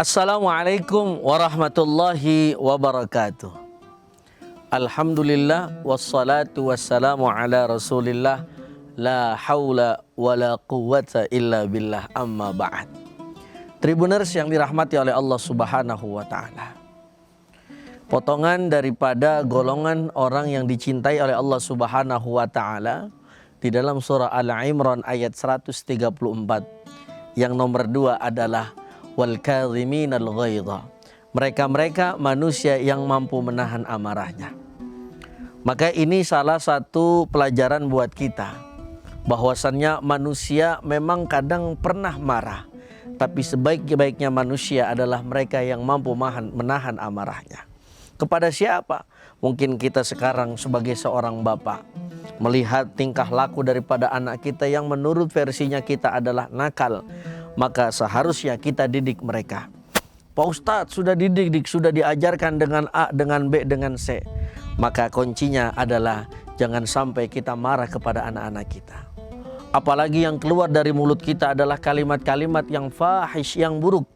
Assalamualaikum warahmatullahi wabarakatuh. Alhamdulillah wassalatu wassalamu ala rasulillah. La haula wa la quwwata illa billah, amma ba'd. Tribuners yang dirahmati oleh Allah subhanahu wa ta'ala, potongan daripada golongan orang yang dicintai oleh Allah subhanahu wa ta'ala di dalam surah Al-Imran ayat 134. Yang nomor 2 adalah wal kadhiminal ghaidha, mereka manusia yang mampu menahan amarahnya. Maka ini salah satu pelajaran buat kita, bahwasannya manusia memang kadang pernah marah, tapi sebaik-baiknya manusia adalah mereka yang mampu menahan amarahnya. Kepada siapa? Mungkin kita sekarang sebagai seorang bapak melihat tingkah laku daripada anak kita yang menurut versinya kita adalah nakal, maka seharusnya kita didik mereka. Pak Ustadz sudah didik, sudah diajarkan dengan A, dengan B, dengan C. Maka kuncinya adalah jangan sampai kita marah kepada anak-anak kita. Apalagi yang keluar dari mulut kita adalah kalimat-kalimat yang fahish, yang buruk,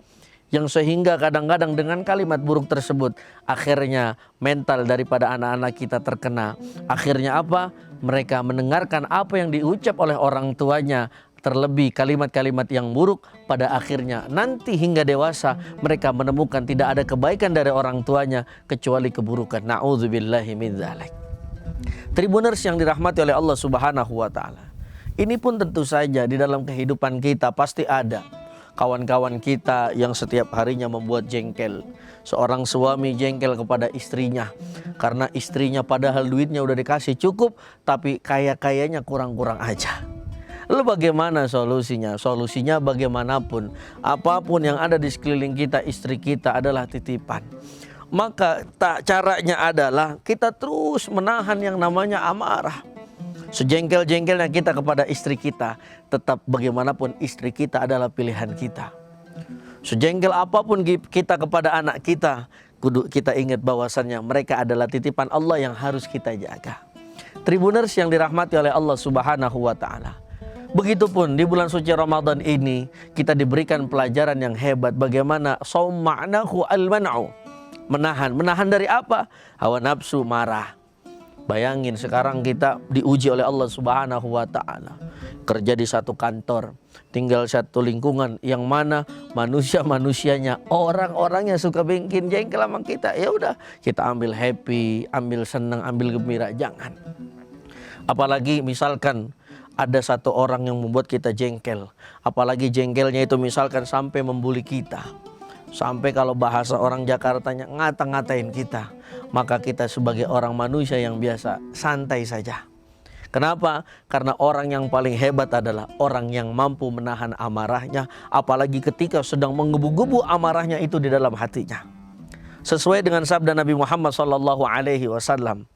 yang sehingga kadang-kadang dengan kalimat buruk tersebut akhirnya mental daripada anak-anak kita terkena. Akhirnya apa? Mereka mendengarkan apa yang diucap oleh orang tuanya, terlebih kalimat-kalimat yang buruk. Pada akhirnya nanti hingga dewasa mereka menemukan tidak ada kebaikan dari orang tuanya kecuali keburukan. Na'udzubillahi min dzalik. Tribuners yang dirahmati oleh Allah subhanahu wa ta'ala, ini pun tentu saja di dalam kehidupan kita pasti ada kawan-kawan kita yang setiap harinya membuat jengkel. Seorang suami jengkel kepada istrinya karena istrinya padahal duitnya udah dikasih cukup, tapi kayaknya kurang-kurang aja. Lalu bagaimana solusinya? Solusinya bagaimanapun, apapun yang ada di sekeliling kita, istri kita adalah titipan. Maka caranya adalah kita terus menahan yang namanya amarah. Sejengkel-jengkelnya kita kepada istri kita, tetap bagaimanapun istri kita adalah pilihan kita. Sejengkel apapun kita kepada anak kita, kudu kita ingat bahwasannya mereka adalah titipan Allah yang harus kita jaga. Tribuners yang dirahmati oleh Allah subhanahu wa ta'ala, begitupun di bulan suci Ramadan ini kita diberikan pelajaran yang hebat bagaimana shaum ma'nahu al-man'u, menahan dari apa? Hawa nafsu, marah. Bayangin sekarang kita diuji oleh Allah subhanahu wa ta'ala, kerja di satu kantor, tinggal satu lingkungan yang mana manusia-manusianya orang-orangnya suka bikin jengkel sama kita. Ya udah, kita ambil happy, ambil senang, ambil gembira, jangan. Apalagi misalkan ada satu orang yang membuat kita jengkel, apalagi jengkelnya itu misalkan sampai membuli kita, sampai kalau bahasa orang Jakartanya ngata-ngatain kita, maka kita sebagai orang manusia yang biasa santai saja. Kenapa? Karena orang yang paling hebat adalah orang yang mampu menahan amarahnya, apalagi ketika sedang menggebu-gebu amarahnya itu di dalam hatinya. Sesuai dengan sabda Nabi Muhammad SAW,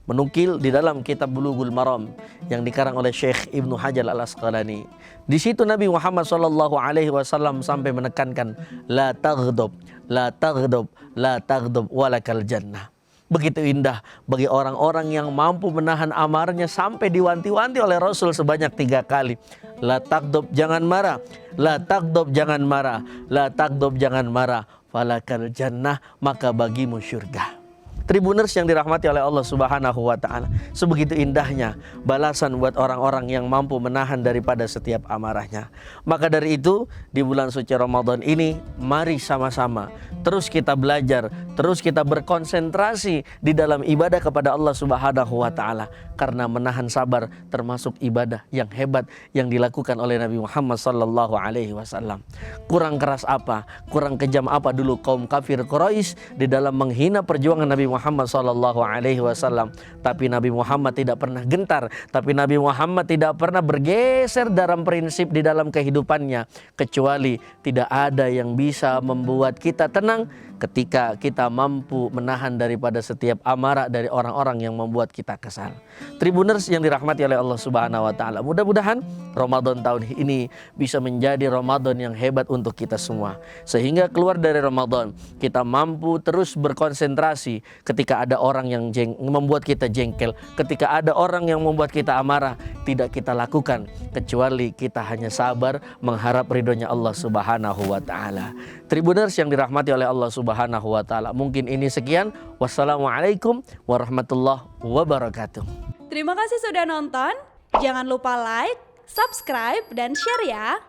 menukil di dalam kitab Bulughul Maram yang dikarang oleh Syekh Ibnu Hajar Al-Asqalani. Di situ Nabi Muhammad SAW sampai menekankan la taghdab, la taghdab, la taghdab walakal jannah. Begitu indah bagi orang-orang yang mampu menahan amarahnya sampai diwanti-wanti oleh Rasul sebanyak 3 kali. La taghdab, jangan marah. La taghdab, jangan marah. La taghdab, jangan marah. Falakal jannah, maka bagimu syurga. Tribuners yang dirahmati oleh Allah subhanahu wa ta'ala, sebegitu indahnya balasan buat orang-orang yang mampu menahan daripada setiap amarahnya. Maka dari itu di bulan suci Ramadan ini mari sama-sama terus kita belajar, terus kita berkonsentrasi di dalam ibadah kepada Allah subhanahu wa ta'ala. Karena menahan sabar termasuk ibadah yang hebat yang dilakukan oleh Nabi Muhammad SAW. Kurang keras apa, kurang kejam apa dulu kaum kafir Quraisy di dalam menghina perjuangan Nabi Muhammad SAW. Tapi Nabi Muhammad tidak pernah gentar, tapi Nabi Muhammad tidak pernah bergeser dalam prinsip di dalam kehidupannya, kecuali tidak ada yang bisa membuat kita tenang ketika kita mampu menahan daripada setiap amarah dari orang-orang yang membuat kita kesal. Tribuners yang dirahmati oleh Allah subhanahu wa ta'ala, mudah-mudahan Ramadan tahun ini bisa menjadi Ramadan yang hebat untuk kita semua, sehingga keluar dari Ramadan kita mampu terus berkonsentrasi ketika ada orang yang membuat kita jengkel, ketika ada orang yang membuat kita amarah, tidak kita lakukan kecuali kita hanya sabar mengharap ridhonya Allah Subhanahu wa taala. Tribuners yang dirahmati oleh Allah Subhanahu wa taala, mungkin ini sekian. Wassalamualaikum warahmatullahi wabarakatuh. Terima kasih sudah nonton. Jangan lupa like, subscribe, dan share ya.